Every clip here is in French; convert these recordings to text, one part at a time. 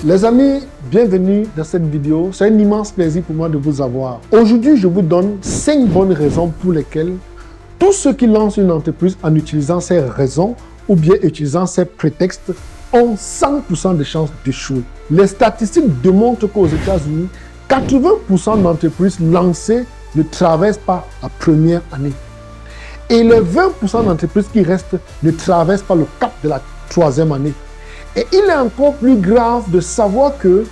Les amis, bienvenue dans cette vidéo. C'est un immense plaisir pour moi de vous avoir. Aujourd'hui, je vous donne 5 bonnes raisons pour lesquelles tous ceux qui lancent une entreprise en utilisant ces raisons ou bien utilisant ces prétextes ont 100% de chances d'échouer. Les statistiques démontrent qu'aux États-Unis, 80% d'entreprises lancées ne traversent pas la première année. Et les 20% d'entreprises qui restent ne traversent pas le cap de la 3e année. Et il est encore plus grave de savoir que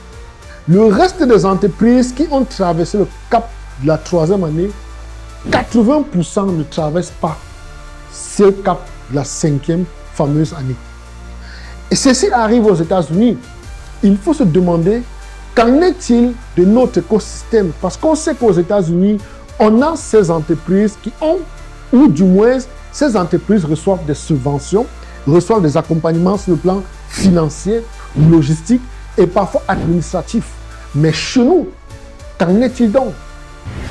le reste des entreprises qui ont traversé le cap de la 3e année, 80% ne traversent pas ce cap de la 5e fameuse année. Et ceci arrive aux États-Unis. Il faut se demander qu'en est-il de notre écosystème? Parce qu'on sait qu'aux États-Unis, on a ces entreprises qui ont, ou du moins, ces entreprises reçoivent des subventions, reçoivent des accompagnements sur le plan financier, logistique et parfois administratif. Mais chez nous, qu'en est-il donc?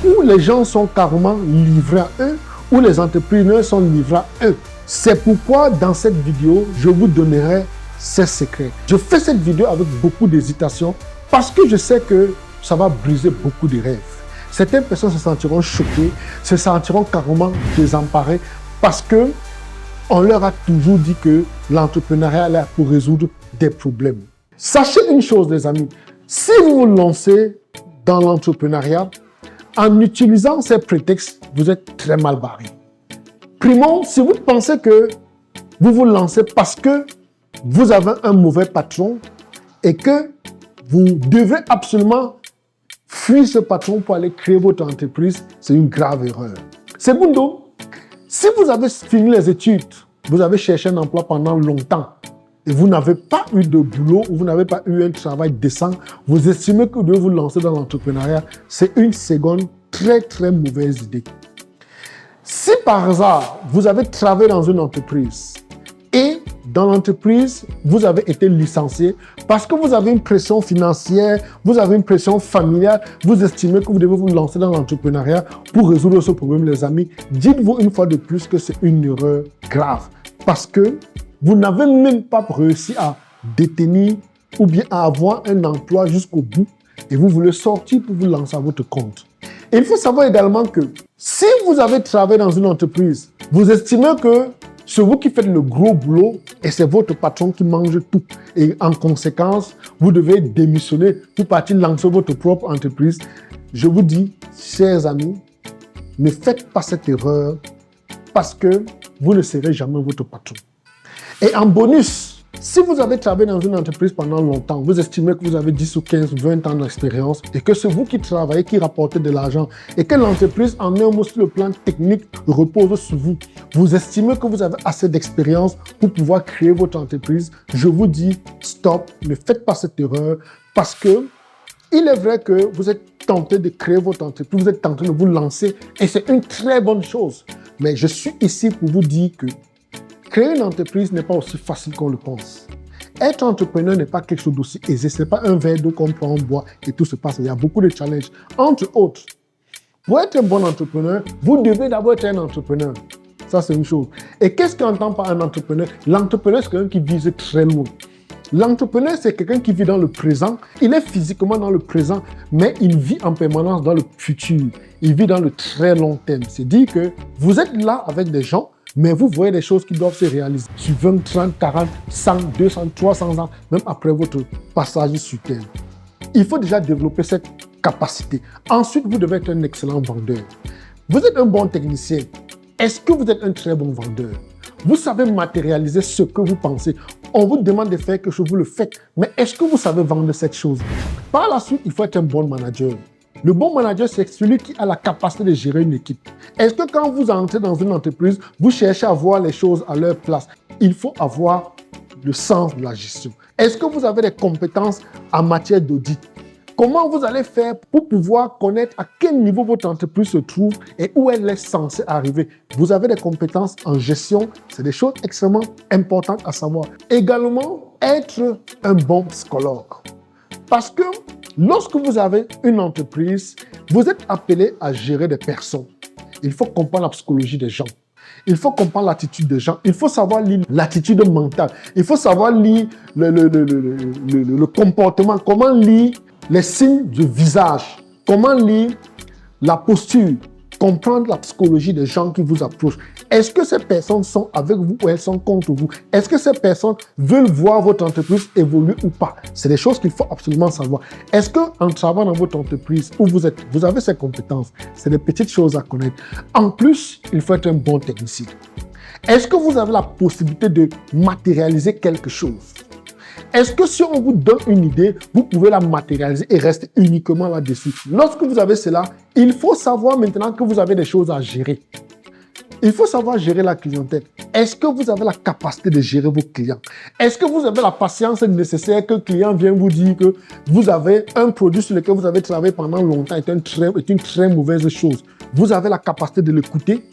Où les gens sont carrément livrés à eux, où les entrepreneurs sont livrés à eux. C'est pourquoi dans cette vidéo, je vous donnerai ces secrets. Je fais cette vidéo avec beaucoup d'hésitation parce que je sais que ça va briser beaucoup de rêves. Certaines personnes se sentiront choquées, se sentiront carrément désemparées parce que on leur a toujours dit que l'entrepreneuriat est là pour résoudre des problèmes. Sachez une chose, les amis, si vous vous lancez dans l'entrepreneuriat en utilisant ces prétextes, vous êtes très mal barré. Primo, si vous pensez que vous vous lancez parce que vous avez un mauvais patron et que vous devez absolument fuir ce patron pour aller créer votre entreprise, c'est une grave erreur. Secondo, si vous avez fini les études, vous avez cherché un emploi pendant longtemps et vous n'avez pas eu de boulot ou vous n'avez pas eu un travail décent, vous estimez que vous devez vous lancer dans l'entrepreneuriat, c'est une seconde très mauvaise idée. Si par hasard, vous avez travaillé dans une entreprise et dans l'entreprise, vous avez été licencié parce que vous avez une pression financière, vous avez une pression familiale, vous estimez que vous devez vous lancer dans l'entrepreneuriat pour résoudre ce problème, les amis. Dites-vous une fois de plus que c'est une erreur grave parce que vous n'avez même pas réussi à détenir ou bien à avoir un emploi jusqu'au bout et vous voulez sortir pour vous lancer à votre compte. Et il faut savoir également que si vous avez travaillé dans une entreprise, vous estimez que c'est vous qui faites le gros boulot et c'est votre patron qui mange tout. Et en conséquence, vous devez démissionner pour partir lancer votre propre entreprise. Je vous dis, chers amis, ne faites pas cette erreur parce que vous ne serez jamais votre patron. Et en bonus, si vous avez travaillé dans une entreprise pendant longtemps, vous estimez que vous avez 10 ou 15, 20 ans d'expérience et que c'est vous qui travaillez, qui rapportez de l'argent et que l'entreprise, en un mot, sur le plan technique, repose sur vous. Vous estimez que vous avez assez d'expérience pour pouvoir créer votre entreprise. Je vous dis, stop, ne faites pas cette erreur parce que il est vrai que vous êtes tenté de créer votre entreprise, vous êtes tenté de vous lancer et c'est une très bonne chose. Mais je suis ici pour vous dire que créer une entreprise n'est pas aussi facile qu'on le pense. Être entrepreneur n'est pas quelque chose d'aussi aisé. Ce n'est pas un verre d'eau qu'on prend en bois et tout se passe. Il y a beaucoup de challenges. Entre autres, pour être un bon entrepreneur, vous devez d'abord être un entrepreneur. Ça, c'est une chose. Et qu'est-ce qu'on entend par un entrepreneur? L'entrepreneur, c'est quelqu'un qui vise très loin. L'entrepreneur, c'est quelqu'un qui vit dans le présent. Il est physiquement dans le présent, mais il vit en permanence dans le futur. Il vit dans le très long terme. C'est dire que vous êtes là avec des gens, mais vous voyez des choses qui doivent se réaliser sur 20, 30, 40, 100, 200, 300 ans, même après votre passage sur Terre. Il faut déjà développer cette capacité. Ensuite, vous devez être un excellent vendeur. Vous êtes un bon technicien. Est-ce que vous êtes un très bon vendeur? Vous savez matérialiser ce que vous pensez. On vous demande de faire quelque chose, vous le faites. Mais est-ce que vous savez vendre cette chose? Par la suite, il faut être un bon manager. Le bon manager, c'est celui qui a la capacité de gérer une équipe. Est-ce que quand vous entrez dans une entreprise, vous cherchez à voir les choses à leur place? Il faut avoir le sens de la gestion. Est-ce que vous avez des compétences en matière d'audit? Comment vous allez faire pour pouvoir connaître à quel niveau votre entreprise se trouve et où elle est censée arriver? Vous avez des compétences en gestion, c'est des choses extrêmement importantes à savoir. Également, être un bon psychologue. Parce que lorsque vous avez une entreprise, vous êtes appelé à gérer des personnes. Il faut comprendre la psychologie des gens. Il faut comprendre l'attitude des gens. Il faut savoir lire l'attitude mentale. Il faut savoir lire le comportement. Comment lire les signes du visage. Comment lire la posture. Comprendre la psychologie des gens qui vous approchent. Est-ce que ces personnes sont avec vous ou elles sont contre vous? Est-ce que ces personnes veulent voir votre entreprise évoluer ou pas? C'est des choses qu'il faut absolument savoir. Est-ce qu'en travaillant dans votre entreprise où vous êtes, vous avez ces compétences? C'est des petites choses à connaître. En plus, il faut être un bon technicien. Est-ce que vous avez la possibilité de matérialiser quelque chose? Est-ce que si on vous donne une idée, vous pouvez la matérialiser et rester uniquement là-dessus? Lorsque vous avez cela, il faut savoir maintenant que vous avez des choses à gérer. Il faut savoir gérer la clientèle. Est-ce que vous avez la capacité de gérer vos clients? Est-ce que vous avez la patience nécessaire que le client vienne vous dire que vous avez un produit sur lequel vous avez travaillé pendant longtemps est une très mauvaise chose? Vous avez la capacité de l'écouter,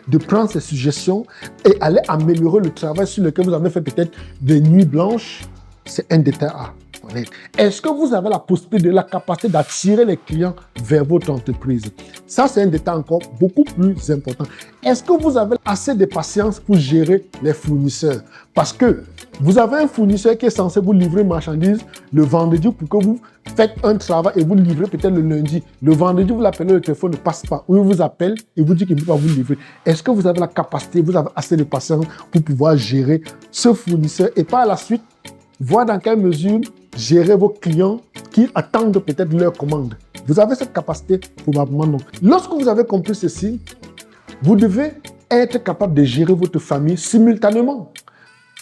de prendre ses suggestions et aller améliorer le travail sur lequel vous avez fait peut-être des nuits blanches? C'est un détail à connaître. Est-ce que vous avez la possibilité, la capacité d'attirer les clients vers votre entreprise? Ça, c'est un détail encore beaucoup plus important. Est-ce que vous avez assez de patience pour gérer les fournisseurs? Parce que vous avez un fournisseur qui est censé vous livrer une marchandise le vendredi pour que vous faites un travail et vous livrez peut-être le lundi. Le vendredi, vous l'appelez, le téléphone ne passe pas. Ou il vous appelle et vous dit qu'il ne peut pas vous livrer. Est-ce que vous avez la capacité, vous avez assez de patience pour pouvoir gérer ce fournisseur et par la suite, voir dans quelle mesure gérer vos clients qui attendent peut-être leur commande? Vous avez cette capacité? Probablement non. Lorsque vous avez compris ceci, vous devez être capable de gérer votre famille simultanément.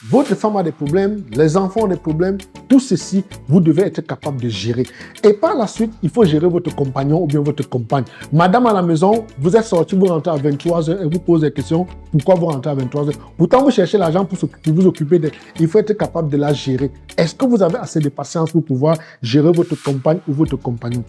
Votre femme a des problèmes, les enfants ont des problèmes, tout ceci, vous devez être capable de gérer. Et par la suite, il faut gérer votre compagnon ou bien votre compagne. Madame à la maison, vous êtes sorti, vous rentrez à 23h et vous posez des questions. Pourquoi vous rentrez à 23h? Pourtant, vous cherchez l'argent pour vous occuper d'elle. Il faut être capable de la gérer. Est-ce que vous avez assez de patience pour pouvoir gérer votre compagne ou votre compagnon?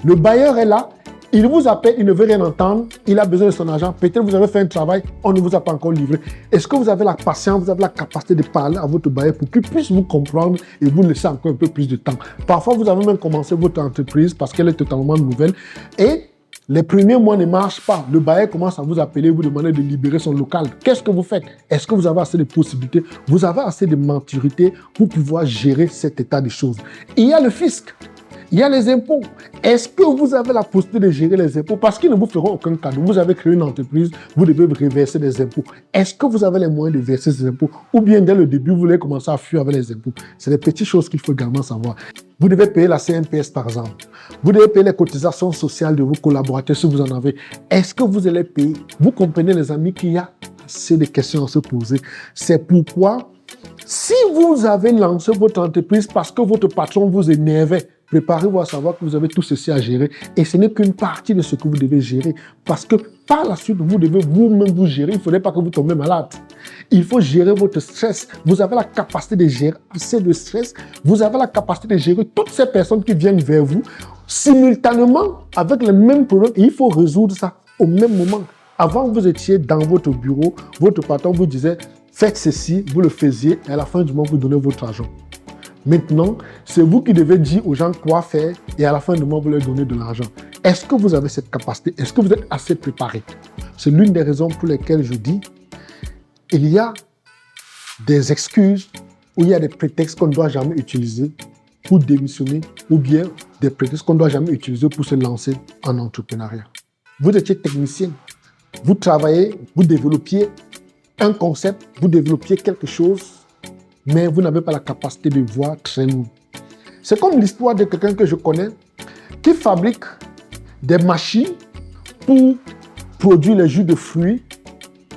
Le bailleur est là. Il vous appelle, il ne veut rien entendre, il a besoin de son argent. Peut-être vous avez fait un travail, on ne vous a pas encore livré. Est-ce que vous avez la patience, vous avez la capacité de parler à votre bailleur pour qu'il puisse vous comprendre et vous laisser encore un peu plus de temps? Parfois, vous avez même commencé votre entreprise parce qu'elle est totalement nouvelle et les premiers mois ne marchent pas. Le bailleur commence à vous appeler, vous demander de libérer son local. Qu'est-ce que vous faites? Est-ce que vous avez assez de possibilités? Vous avez assez de maturité pour pouvoir gérer cet état de choses? Il y a le fisc. Il y a les impôts. Est-ce que vous avez la possibilité de gérer les impôts? Parce qu'ils ne vous feront aucun cadeau. Vous avez créé une entreprise, vous devez reverser des impôts. Est-ce que vous avez les moyens de verser ces impôts? Ou bien dès le début, vous voulez commencer à fuir avec les impôts? C'est des petites choses qu'il faut également savoir. Vous devez payer la CNPS par exemple. Vous devez payer les cotisations sociales de vos collaborateurs si vous en avez. Est-ce que vous allez payer? Vous comprenez les amis qu'il y a assez de questions à se poser. C'est pourquoi si vous avez lancé votre entreprise parce que votre patron vous énervait, préparez-vous à savoir que vous avez tout ceci à gérer et ce n'est qu'une partie de ce que vous devez gérer parce que par la suite, vous devez vous-même vous gérer. Il ne faudrait pas que vous tombiez malade. Il faut gérer votre stress. Vous avez la capacité de gérer assez de stress. Vous avez la capacité de gérer toutes ces personnes qui viennent vers vous simultanément avec le même problème et il faut résoudre ça au même moment. Avant, vous étiez dans votre bureau, votre patron vous disait « faites ceci », vous le faisiez et à la fin du mois, vous donnez votre argent. Maintenant, c'est vous qui devez dire aux gens quoi faire et à la fin du mois, vous leur donnez de l'argent. Est-ce que vous avez cette capacité? Est-ce que vous êtes assez préparé? C'est l'une des raisons pour lesquelles je dis il y a des excuses ou il y a des prétextes qu'on ne doit jamais utiliser pour démissionner ou bien des prétextes qu'on ne doit jamais utiliser pour se lancer en entrepreneuriat. Vous étiez technicien, vous travaillez, vous développiez un concept, vous développiez quelque chose, mais vous n'avez pas la capacité de voir très loin. C'est comme l'histoire de quelqu'un que je connais qui fabrique des machines pour produire les jus de fruits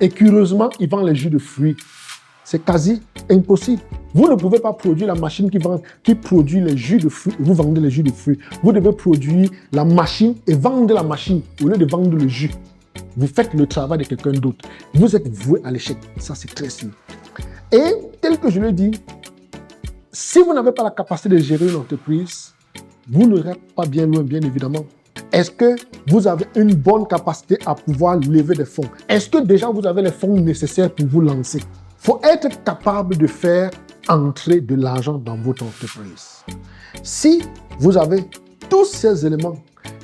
et curieusement, il vend les jus de fruits. C'est quasi impossible. Vous ne pouvez pas produire la machine qui produit les jus de fruits et vous vendez les jus de fruits. Vous devez produire la machine et vendre la machine au lieu de vendre le jus. Vous faites le travail de quelqu'un d'autre. Vous êtes voué à l'échec. Ça, c'est très sûr. Et tel que je le dis, si vous n'avez pas la capacité de gérer une entreprise, vous n'irez pas bien loin, bien évidemment. Est-ce que vous avez une bonne capacité à pouvoir lever des fonds? Est-ce que déjà vous avez les fonds nécessaires pour vous lancer? Il faut être capable de faire entrer de l'argent dans votre entreprise. Si vous avez tous ces éléments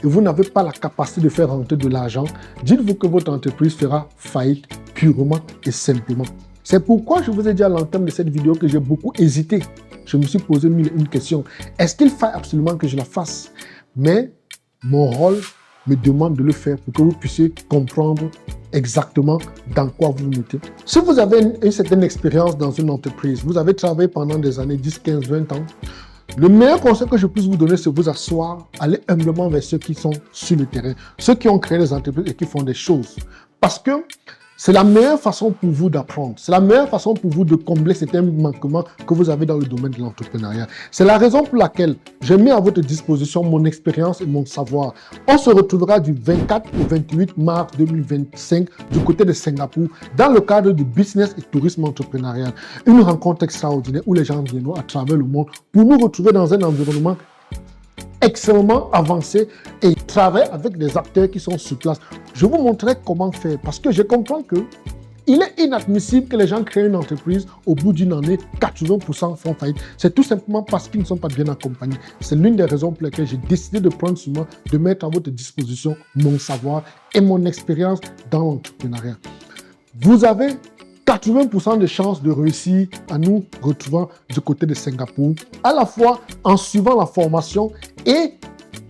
et vous n'avez pas la capacité de faire entrer de l'argent, dites-vous que votre entreprise fera faillite purement et simplement. C'est pourquoi je vous ai dit à l'entame de cette vidéo que j'ai beaucoup hésité. Je me suis posé une question. Est-ce qu'il faut absolument que je la fasse? Mais mon rôle me demande de le faire pour que vous puissiez comprendre exactement dans quoi vous vous mettez. Si vous avez une certaine expérience dans une entreprise, vous avez travaillé pendant des années, 10, 15, 20 ans, le meilleur conseil que je puisse vous donner, c'est vous asseoir, aller humblement vers ceux qui sont sur le terrain, ceux qui ont créé des entreprises et qui font des choses. Parce que c'est la meilleure façon pour vous d'apprendre. C'est la meilleure façon pour vous de combler certains manquements que vous avez dans le domaine de l'entrepreneuriat. C'est la raison pour laquelle j'ai mis à votre disposition mon expérience et mon savoir. On se retrouvera du 24 au 28 mars 2025 du côté de Singapour dans le cadre du business et tourisme entrepreneurial. Une rencontre extraordinaire où les gens viendront à travers le monde pour nous retrouver dans un environnement extrêmement avancé et travailler avec des acteurs qui sont sur place. Je vous montrerai comment faire parce que je comprends que il est inadmissible que les gens créent une entreprise au bout d'une année, 80% font faillite. C'est tout simplement parce qu'ils ne sont pas bien accompagnés. C'est l'une des raisons pour lesquelles j'ai décidé de prendre sur moi, de mettre à votre disposition mon savoir et mon expérience dans l'entrepreneuriat. Vous avez 80% de chances de réussir en nous retrouvant du côté de Singapour, à la fois en suivant la formation et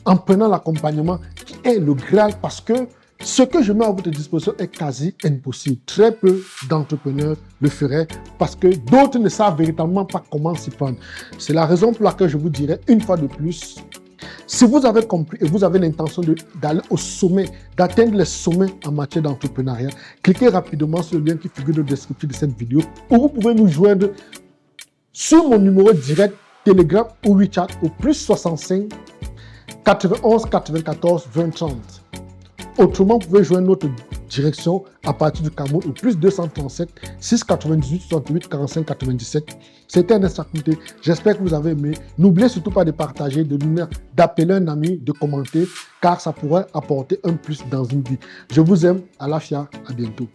en prenant l'accompagnement qui est le Graal parce que ce que je mets à votre disposition est quasi impossible. Très peu d'entrepreneurs le feraient parce que d'autres ne savent véritablement pas comment s'y prendre. C'est la raison pour laquelle je vous dirais une fois de plus, si vous avez compris et vous avez l'intention d'aller au sommet, d'atteindre les sommets en matière d'entrepreneuriat, cliquez rapidement sur le lien qui figure dans le descriptif de cette vidéo ou vous pouvez nous joindre sur mon numéro direct Telegram ou WeChat au plus 65 91 94 20 30. Autrement, vous pouvez joindre notre direction à partir du Cameroun au plus 237 698 68 45 97. C'était un instant écouté. J'espère que vous avez aimé. N'oubliez surtout pas de partager, d'appeler un ami, de commenter, car ça pourrait apporter un plus dans une vie. Je vous aime. À la FIA. À bientôt.